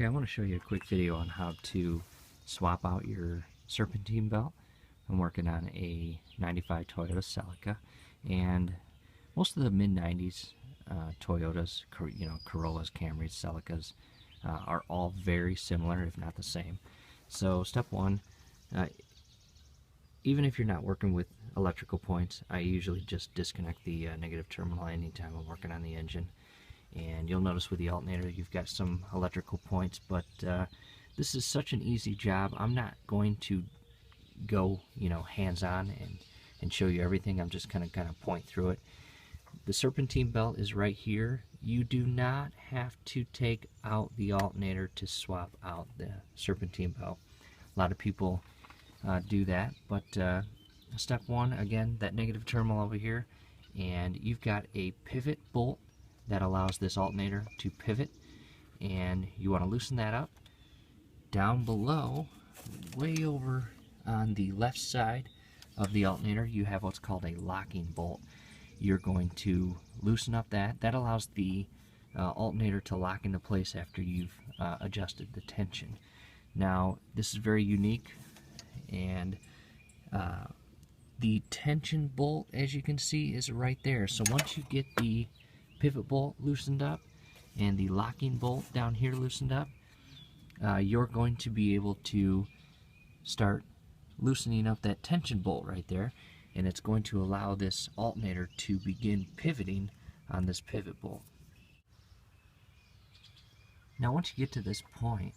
Okay, I want to show you a quick video on how to swap out your serpentine belt. I'm working on a 95 Toyota Celica, and most of the mid-90s Toyotas, Corollas, Camrys, Celicas, are all very similar, if not the same. So step one, even if you're not working with electrical points, I usually just disconnect the negative terminal anytime I'm working on the engine. And you'll notice with the alternator you've got some electrical points, but this is such an easy job. I'm not going to go hands-on and show you everything. I'm just kind of point through it. The serpentine belt is right here. You do not have to take out the alternator to swap out the serpentine belt. A lot of people do that, but step one, again, that negative terminal over here, and you've got a pivot bolt that allows this alternator to pivot, and you want to loosen that up. Down below, way over on the left side of the alternator, you have what's called a locking bolt. You're going to loosen up that. That allows the alternator to lock into place after you've adjusted the tension. Now, this is very unique, and the tension bolt, as you can see, is right there. So once you get the pivot bolt loosened up and the locking bolt down here loosened up, you're going to be able to start loosening up that tension bolt right there, and it's going to allow this alternator to begin pivoting on this pivot bolt. Now once you get to this point,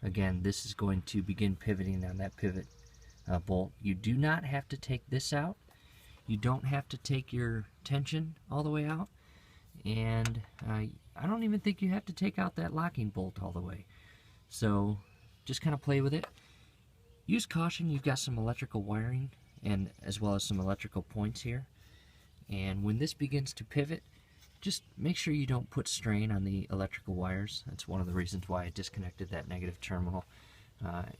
again, this is going to begin pivoting on that pivot bolt. You do not have to take this out. You don't have to take your tension all the way out, and I don't even think you have to take out that locking bolt all the way. So just kind of play with it. Use caution. You've got some electrical wiring and as well as some electrical points here, and when this begins to pivot, just make sure you don't put strain on the electrical wires. That's one of the reasons why I disconnected that negative terminal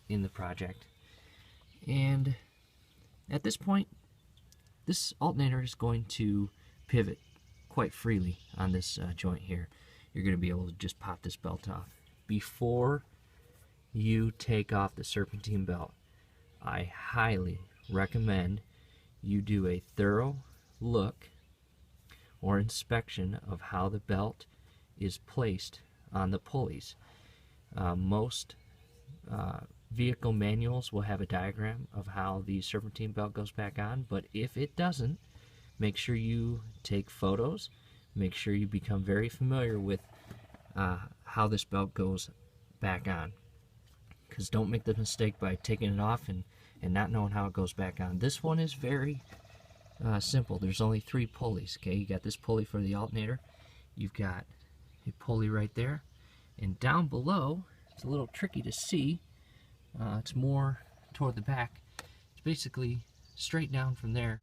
in the project. And at this point, this alternator is going to pivot quite freely on this joint here. You're going to be able to just pop this belt off. Before you take off the serpentine belt, I highly recommend you do a thorough look or inspection of how the belt is placed on the pulleys. Most vehicle manuals will have a diagram of how the serpentine belt goes back on, but if it doesn't, make sure you take photos. Make sure you become very familiar with how this belt goes back on, because don't make the mistake by taking it off and not knowing how it goes back on. This one is very simple. There's only 3 pulleys. Okay, you got this pulley for the alternator, you've got a pulley right there, and down below, it's a little tricky to see. It's more toward the back. It's basically straight down from there.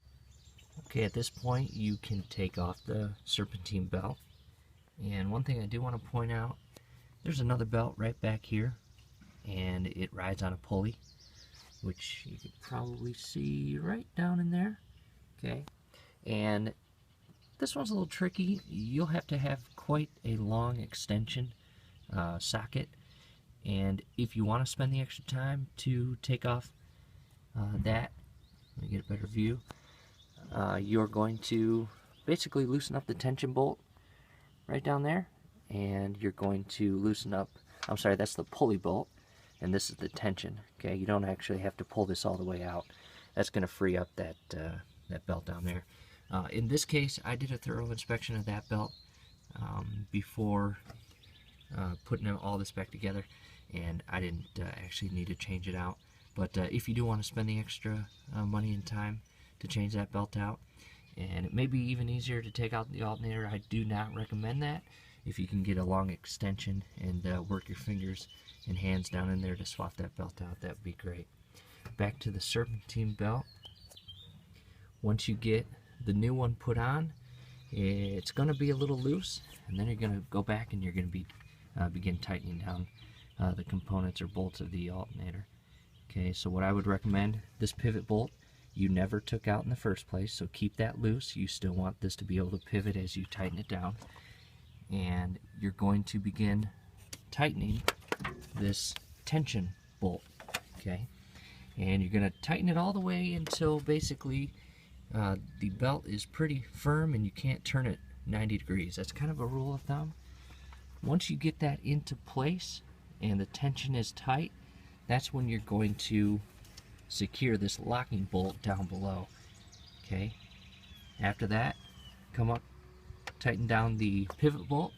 Okay, at this point you can take off the serpentine belt. And one thing I do want to point out, there's another belt right back here, and it rides on a pulley, which you can probably see right down in there. Okay, and this one's a little tricky. You'll have to have quite a long extension socket, and if you want to spend the extra time to take off that, let me get a better view, you're going to basically loosen up the tension bolt right down there, and you're going to loosen up, I'm sorry, that's the pulley bolt, and this is the tension. Okay, you don't actually have to pull this all the way out. That's going to free up that belt down there. In this case, I did a thorough inspection of that belt before putting all this back together, and I didn't actually need to change it out. But if you do want to spend the extra money and time to change that belt out, and it may be even easier to take out the alternator, I do not recommend that. If you can get a long extension and work your fingers and hands down in there to swap that belt out, that would be great. Back to the serpentine belt. Once you get the new one put on, it's going to be a little loose, and then you're going to go back and you're going to begin tightening down the components or bolts of the alternator. Okay, so what I would recommend, this pivot bolt you never took out in the first place, so keep that loose. You still want this to be able to pivot as you tighten it down, and you're going to begin tightening this tension bolt, okay? And you're going to tighten it all the way until basically the belt is pretty firm and you can't turn it 90 degrees. That's kind of a rule of thumb. Once you get that into place and the tension is tight, that's when you're going to secure this locking bolt down below, okay? After that, come up, tighten down the pivot bolt.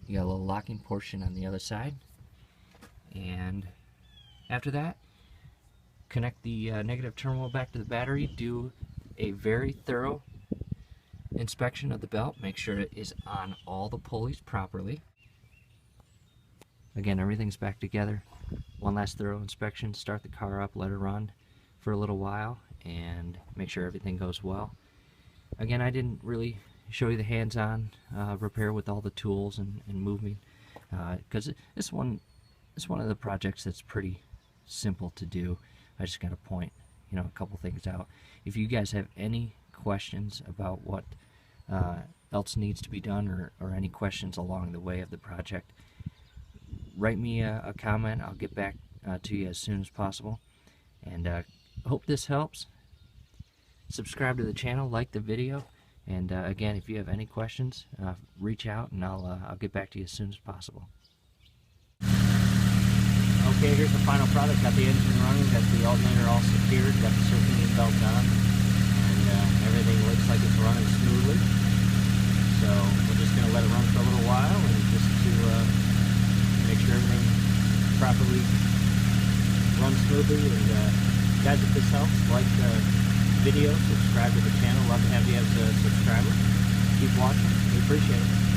You got a little locking portion on the other side. And after that, connect the negative terminal back to the battery. Do a very thorough inspection of the belt. Make sure it is on all the pulleys properly. Again, everything's back together. One last thorough inspection. Start the car up, let it run for a little while, and make sure everything goes well. Again, I didn't really show you the hands-on repair with all the tools and moving, because it's one of the projects that's pretty simple to do. I just got to point, a couple things out. If you guys have any questions about what else needs to be done, or any questions along the way of the project, write me a comment. I'll get back to you as soon as possible. And hope this helps. Subscribe to the channel, like the video, and again, if you have any questions, reach out and I'll get back to you as soon as possible. Okay, here's the final product. Got the engine running, got the alternator all secured, got the Serpentine belt on, and everything looks like it's running smoothly. So we're just going to let it run for a little while, and just to make sure everything properly runs smoothly. And guys, if this helps, like the video, subscribe to the channel. Love to have you as a subscriber. Keep watching. We appreciate it.